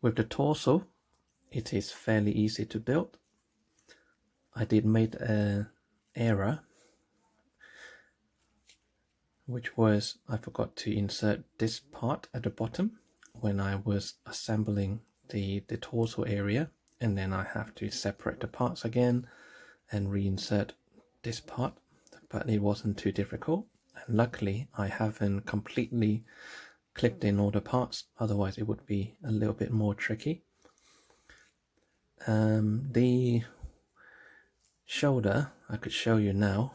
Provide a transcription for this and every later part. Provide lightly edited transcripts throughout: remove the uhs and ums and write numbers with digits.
With the torso, it is fairly easy to build. I did make an error, which was I forgot to insert this part at the bottom when I was assembling the torso area, and then I have to separate the parts again and reinsert this part, but it wasn't too difficult, and luckily I haven't completely clipped in all the parts, otherwise it would be a little bit more tricky. The shoulder I could show you now.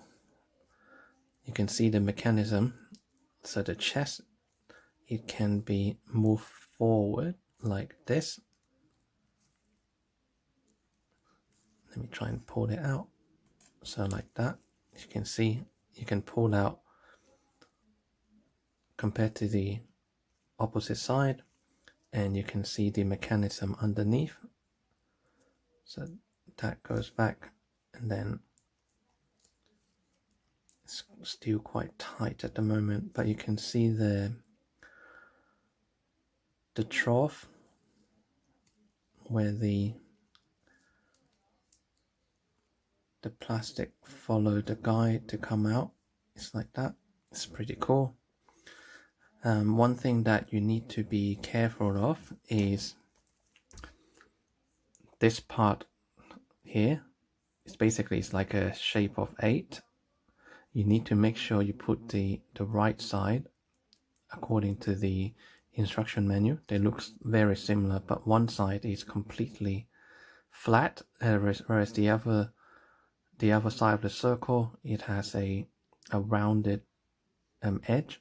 You can see the mechanism. So the chest, it can be moved forward like this. Let me try and pull it out. So like that, you can see you can pull out compared to the opposite side, and you can see the mechanism underneath. So that goes back, and then it's still quite tight at the moment, but you can see the trough where the plastic followed the guide to come out. It's like that. It's pretty cool. One thing that you need to be careful of is this part here. It's like a shape of 8. You need to make sure you put the right side according to the instruction manual. They look very similar, but one side is completely flat, whereas the other side of the circle, it has a rounded edge,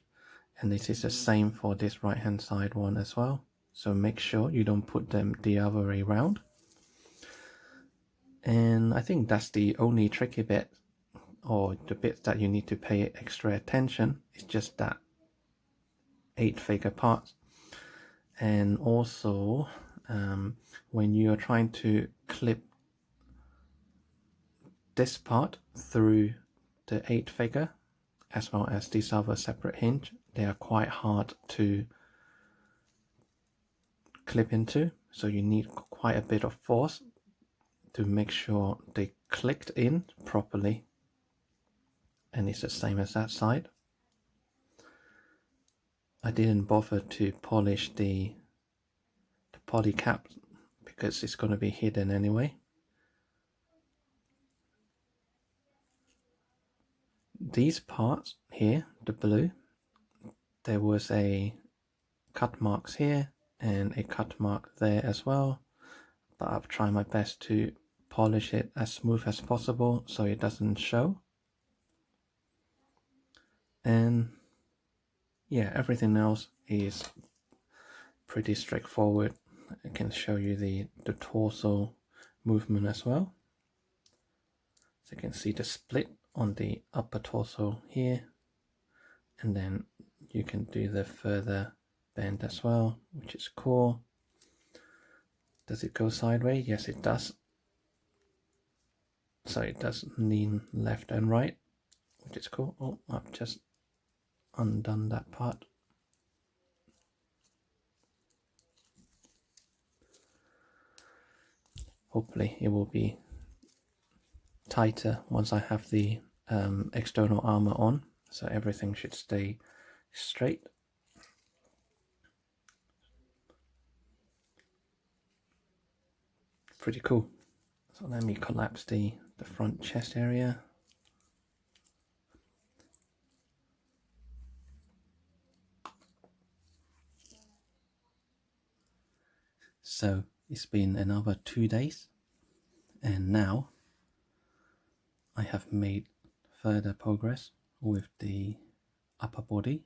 and this is the same for this right hand side one as well. So make sure you don't put them the other way around. And I think that's the only tricky bit, or the bit that you need to pay extra attention. It's just that 8-figure parts. And also when you are trying to clip this part through the 8-figure as well as this other separate hinge, they are quite hard to clip into, so you need quite a bit of force to make sure they clicked in properly. And it's the same as that side. I didn't bother to polish the poly cap because it's going to be hidden anyway. These parts here, the blue, there was a cut marks here and a cut mark there as well, but I've tried my best to polish it as smooth as possible so it doesn't show. And yeah, everything else is pretty straightforward. I can show you the torso movement as well. So you can see the split on the upper torso here, and then you can do the further bend as well, which is cool. Does it go sideways? Yes, it does. So it does lean left and right, which is cool. Oh, I've just undone that part. Hopefully it will be tighter once I have the external armor on, so everything should stay straight. Pretty cool. So let me collapse the front chest area. So it's been another 2 days, and now I have made further progress with the upper body.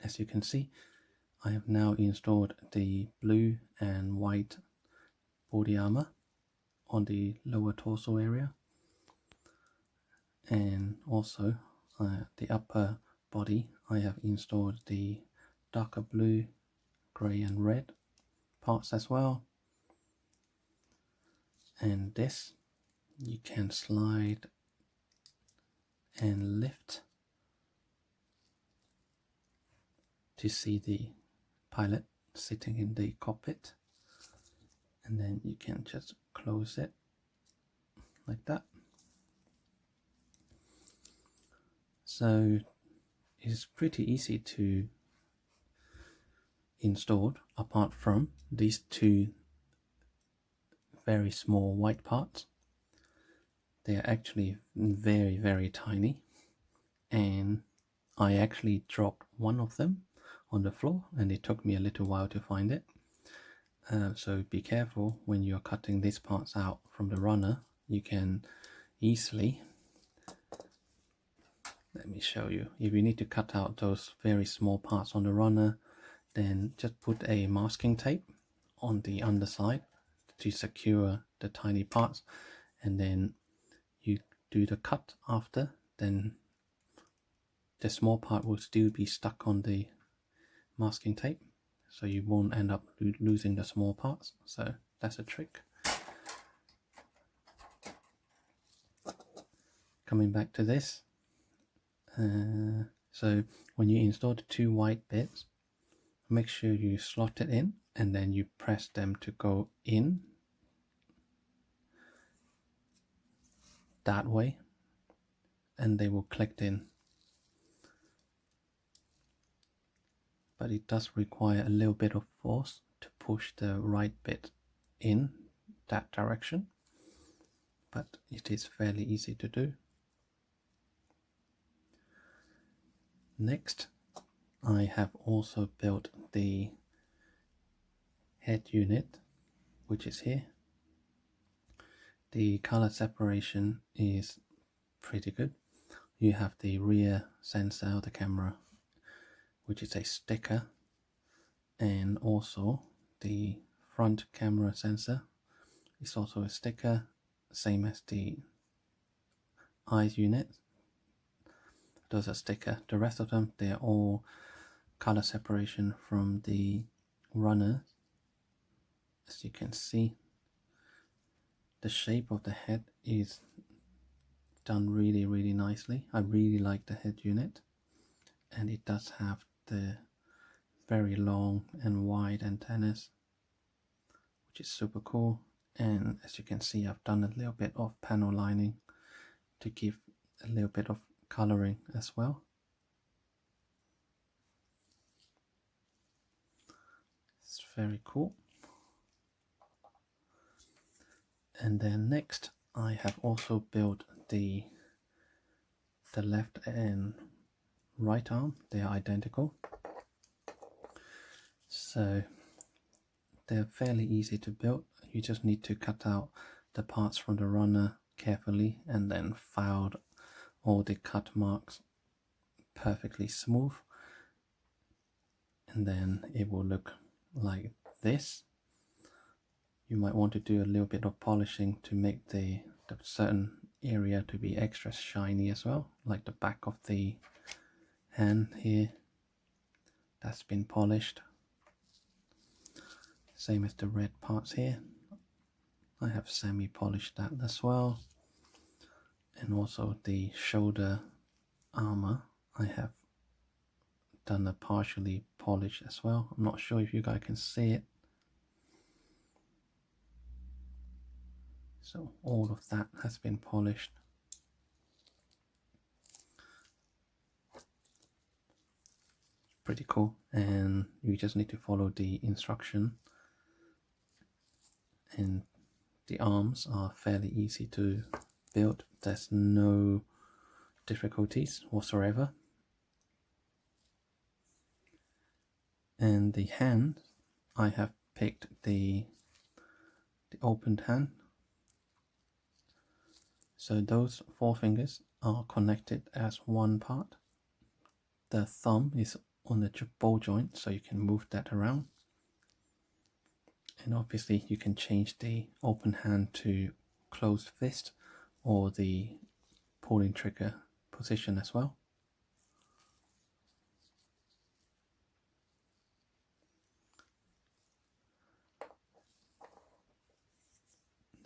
As you can see, I have now installed the blue and white body armor on the lower torso area, and also the upper body I have installed the darker blue, grey and red parts as well. And this you can slide and lift to see the pilot sitting in the cockpit. and then you can just close it like that. So it's pretty easy to install, apart from these two very small white parts. They are actually very tiny, and I actually dropped one of them on the floor, and it took me a little while to find it. So be careful when you're cutting these parts out from the runner. You can easily, let me show you, if you need to cut out those very small parts on the runner, then just put a masking tape on the underside to secure the tiny parts, and then you do the cut after, then the small part will still be stuck on the masking tape, so you won't end up losing the small parts. So that's a trick. Coming back to this, so when you install the two white bits, make sure you slot it in, and then you press them to go in that way, and they will click in. But it does require a little bit of force to push the right bit in that direction, but it is fairly easy to do. Next, I have also built the head unit, which is here. The color separation is pretty good. You have the rear sensor of the camera, which is a sticker, and also the front camera sensor is also a sticker, same as the eyes unit. Those are sticker. The rest of them, they're all color separation from the runner. As you can see, the shape of the head is done really nicely. I really like the head unit, and it does have the very long and wide antennas, which is super cool. And as you can see, I've done a little bit of panel lining to give a little bit of coloring as well. It's very cool. And then next, I have also built the left and right arm. They are identical, so they're fairly easy to build. You just need to cut out the parts from the runner carefully, and then file all the cut marks perfectly smooth, and then it will look like this. You might want to do a little bit of polishing to make the certain area to be extra shiny as well, like the back of the hand here, that's been polished. Same as the red parts here, I have semi-polished that as well. And also the shoulder armor, I have done a partially polish as well. I'm not sure if you guys can see it. So all of that has been polished. Pretty cool, and you just need to follow the instruction, and the arms are fairly easy to build. There's no difficulties whatsoever. And the hand, I have picked the opened hand. So those four fingers are connected as one part. The thumb is on the ball joint, so you can move that around. And obviously you can change the open hand to closed fist or the pulling trigger position as well.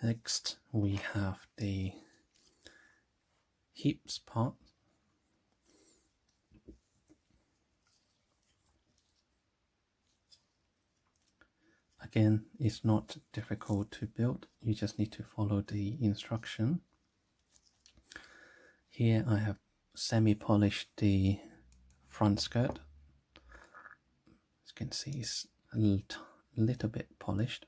Next we have the hips part. Again, it's not difficult to build, you just need to follow the instruction. Here I have semi-polished the front skirt. As you can see, it's a little bit polished.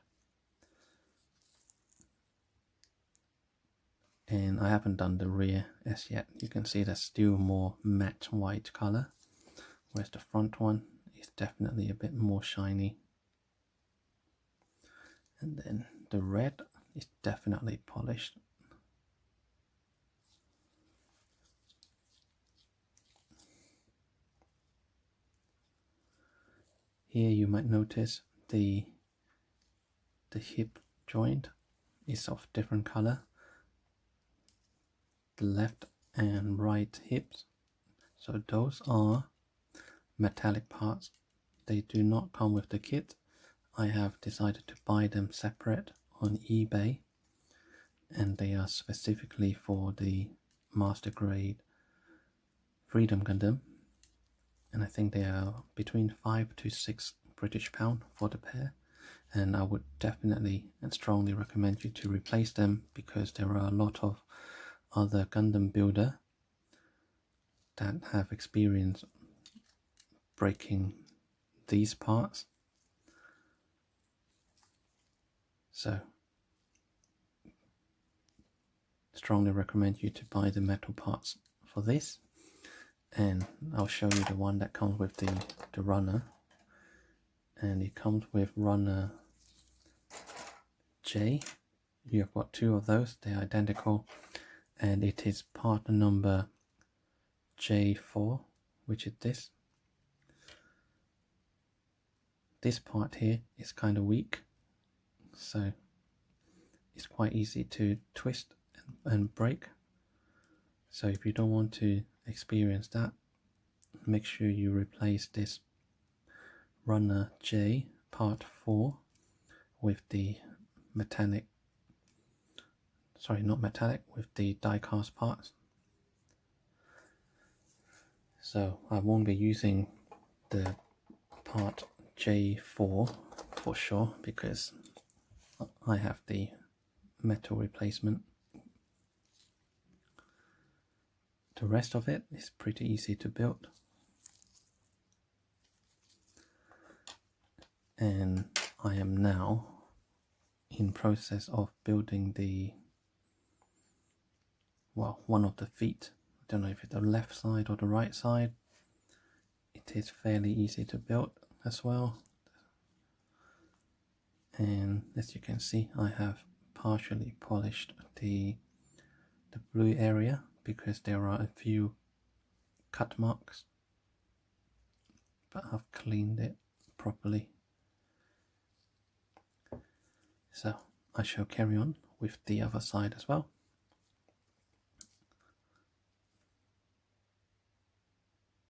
And I haven't done the rear as yet. You can see there's still more matte white color, whereas the front one is definitely a bit more shiny. And then the red is definitely polished. Here you might notice the hip joint is of different color. The left and right hips, so those are metallic parts. They do not come with the kit. I have decided to buy them separate on eBay, and they are specifically for the master grade Freedom Gundam, and I think they are between £5 to £6 British for the pair. And I would definitely and strongly recommend you to replace them, because there are a lot of other Gundam builder that have experience breaking these parts. So strongly recommend you to buy the metal parts for this. And I'll show you the one that comes with the runner, and it comes with runner J. You have got two of those, they're identical, and it is part number J4, which is this. This part here is kind of weak, so it's quite easy to twist and break. So if you don't want to experience that, make sure you replace this runner J part 4 with the metallic, sorry, not metallic, with the die-cast parts. So I won't be using the part J4 for sure, because I have the metal replacement. The rest of it is pretty easy to build. And I am now in process of building the, well, one of the feet. I don't know if it's the left side or the right side. It is fairly easy to build as well. And as you can see, I have partially polished the blue area, because there are a few cut marks, but I've cleaned it properly. So I shall carry on with the other side as well.